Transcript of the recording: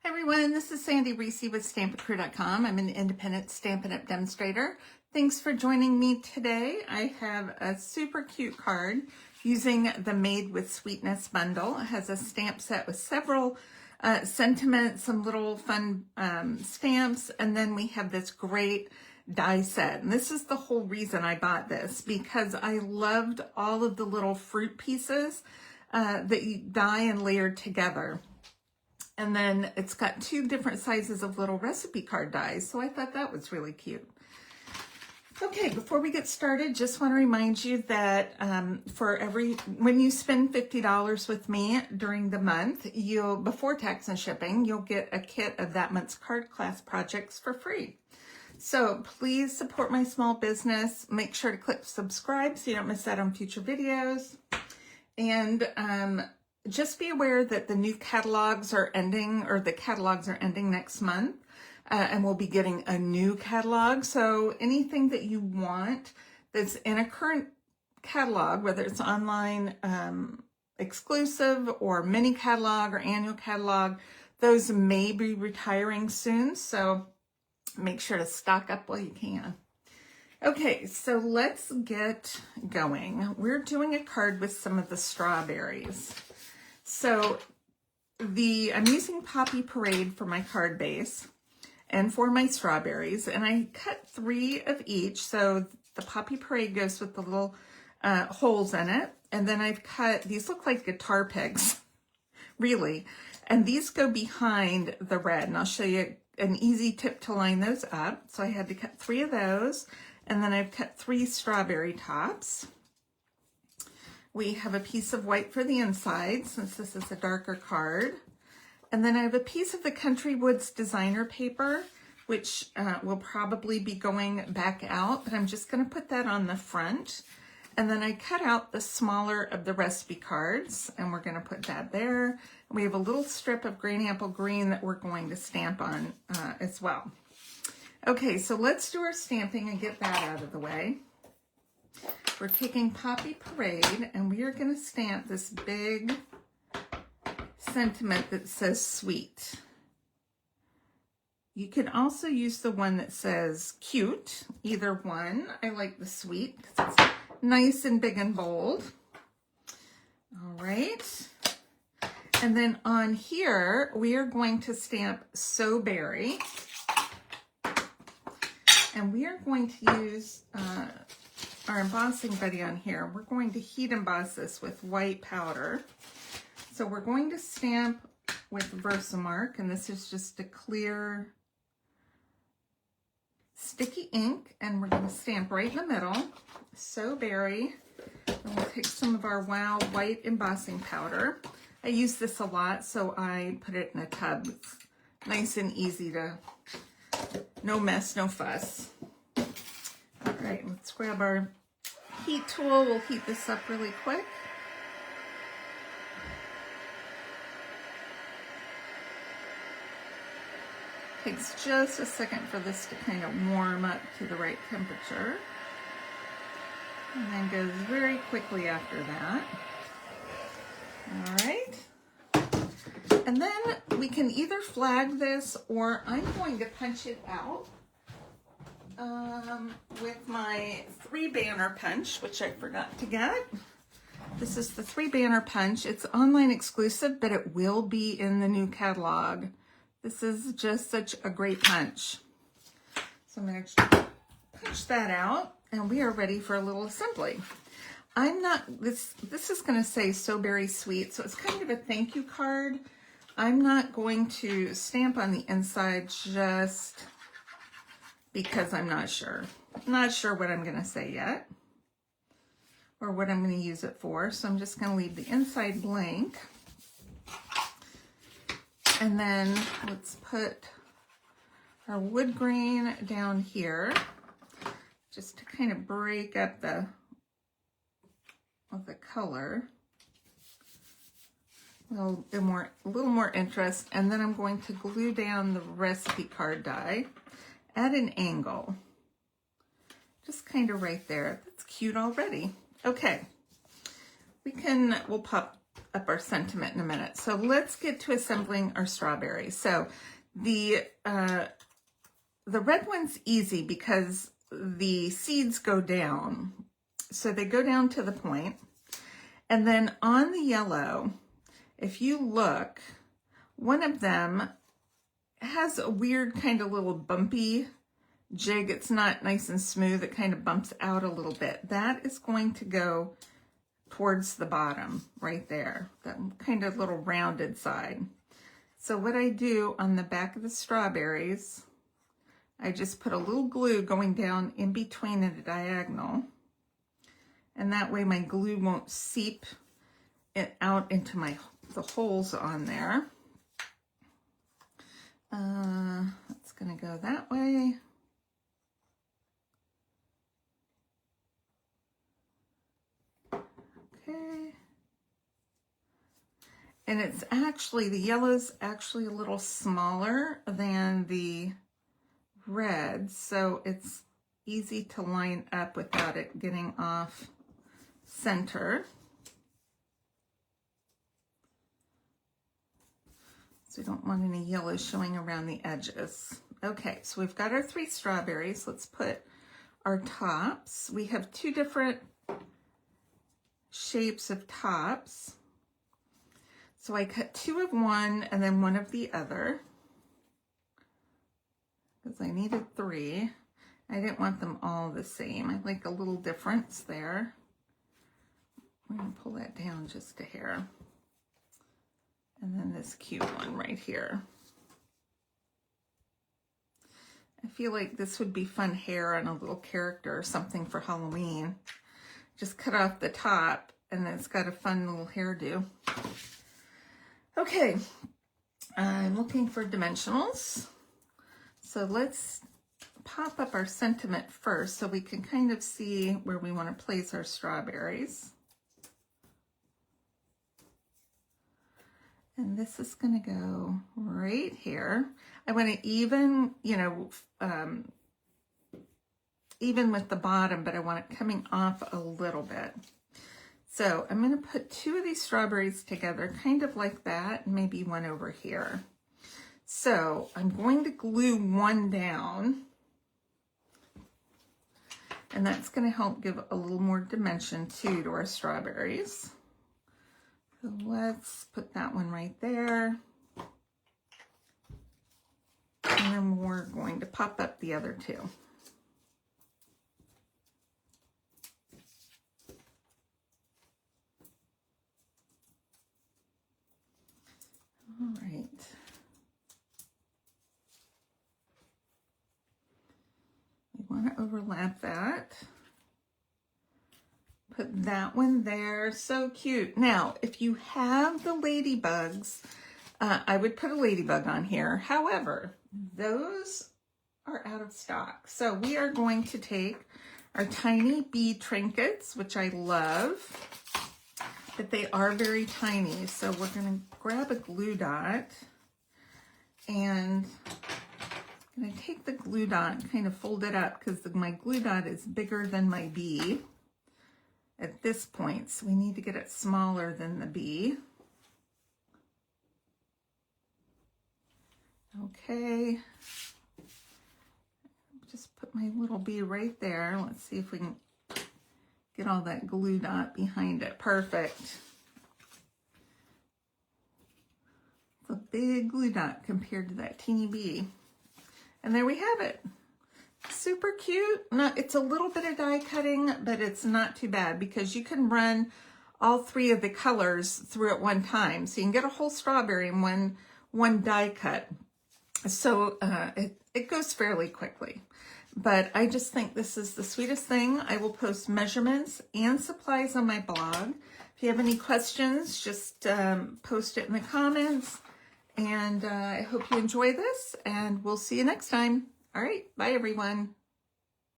Hi everyone, this is Sandy Reese with StampItCrew.com. I'm an independent Stampin' Up! Demonstrator. Thanks for joining me today. I have a super cute card using the Made with Sweetness bundle. It has a stamp set with several sentiments, some little fun stamps, and then we have this great die set. And this is the whole reason I bought this, because I loved all of the little fruit pieces that you die and layered together. And then it's got two different sizes of little recipe card dies, so I thought that was really cute. Okay, before we get started, just want to remind you that when you spend $50 with me during the month, before tax and shipping, you'll get a kit of that month's card class projects for free. So please support my small business. Make sure to click subscribe so you don't miss out on future videos. And just be aware that the new catalogs are ending, or the catalogs are ending next month, and we'll be getting a new catalog. So anything that you want that's in a current catalog, whether it's online exclusive or mini catalog or annual catalog, those may be retiring soon. So make sure to stock up while you can. Okay, so let's get going. We're doing a card with some of the strawberries. So I'm using Poppy Parade for my card base and for my strawberries, and I cut 3 of each. So the Poppy Parade goes with the little holes in it, and then I've cut, these look like guitar picks, really, and these go behind the red, and I'll show you an easy tip to line those up. So I had to cut 3 of those, and then I've cut 3 strawberry tops. We have a piece of white for the inside, since this is a darker card. And then I have a piece of the Country Woods designer paper, which will probably be going back out, but I'm just gonna put that on the front. And then I cut out the smaller of the recipe cards, and we're gonna put that there. And we have a little strip of green apple green that we're going to stamp on as well. Okay, so let's do our stamping and get that out of the way. We're taking Poppy Parade, and we are going to stamp this big sentiment that says sweet. You can also use the one that says cute, either one. I like the sweet because it's nice and big and bold. All right. And then on here, we are going to stamp So Berry. And we are going to use our embossing buddy on here. We're going to heat emboss this with white powder. So we're going to stamp with Versamark, and this is just a clear sticky ink, and we're going to stamp right in the middle, So Berry. And we'll take some of our Wow white embossing powder. I use this a lot, so I put it in a tub. It's nice and easy to, no mess, no fuss. All right, let's grab our heat tool. We'll heat this up really quick. Takes just a second for this to kind of warm up to the right temperature. And then goes very quickly after that. All right. And then we can either flag this, or I'm going to punch it out with my 3-banner punch, which I forgot to get. This is the 3-banner punch. It's online exclusive, but it will be in the new catalog. This is just such a great punch. So I'm going to punch that out, and we are ready for a little assembly. This is going to say So Berry Sweet, so it's kind of a thank you card. I'm not going to stamp on the inside just because I'm not sure. I'm not sure what I'm going to say yet, or what I'm going to use it for. So I'm just going to leave the inside blank. And then let's put our wood grain down here, just to kind of break up the color. A little more interest. And then I'm going to glue down the recipe card die at an angle, just kind of right there. That's cute already. Okay, we'll pop up our sentiment in a minute. So let's get to assembling our strawberries. So the red one's easy because the seeds go down. So they go down to the point. And then on the yellow, if you look, one of them has a weird kind of little bumpy jig. It's not nice and smooth. It kind of bumps out a little bit. That is going to go towards the bottom right there, that kind of little rounded side. So what I do on the back of the strawberries, I just put a little glue going down in between at a diagonal, and that way my glue won't seep it out into the holes on there. It's gonna go that way. Okay. And it's actually, the yellow's actually a little smaller than the red, so it's easy to line up without it getting off center. So we don't want any yellow showing around the edges. Okay, so we've got our 3 strawberries. Let's put our tops. We have 2 different shapes of tops. So I cut 2 of one and then 1 of the other, because I needed 3. I didn't want them all the same. I like a little difference there. I'm going to pull that down just a hair. And then this cute one right here. I feel like this would be fun hair on a little character or something for Halloween. Just cut off the top and then it's got a fun little hairdo. Okay, I'm looking for dimensionals. So let's pop up our sentiment first so we can kind of see where we want to place our strawberries. And this is going to go right here. I want to even, even with the bottom, but I want it coming off a little bit. So I'm going to put 2 of these strawberries together, kind of like that, and maybe 1 over here. So I'm going to glue 1 down, and that's going to help give a little more dimension too to our strawberries. So let's put that one right there. And then we're going to pop up the other 2. All right. We want to overlap that. Put that one there. So cute. Now, if you have the ladybugs, I would put a ladybug on here. However, those are out of stock. So we are going to take our tiny bee trinkets, which I love, but they are very tiny. So we're going to grab a glue dot, and I'm going to take the glue dot and kind of fold it up because my glue dot is bigger than my bee at this point, so we need to get it smaller than the bee. Okay, just put my little bee right there. Let's see if we can get all that glue dot behind it. Perfect. It's a big glue dot compared to that teeny bee. And there we have it. Super cute. It's a little bit of die cutting, but it's not too bad because you can run all 3 of the colors through at one time. So you can get a whole strawberry in one die cut. So it goes fairly quickly. But I just think this is the sweetest thing. I will post measurements and supplies on my blog. If you have any questions, just post it in the comments. And I hope you enjoy this, and we'll see you next time. All right, bye everyone.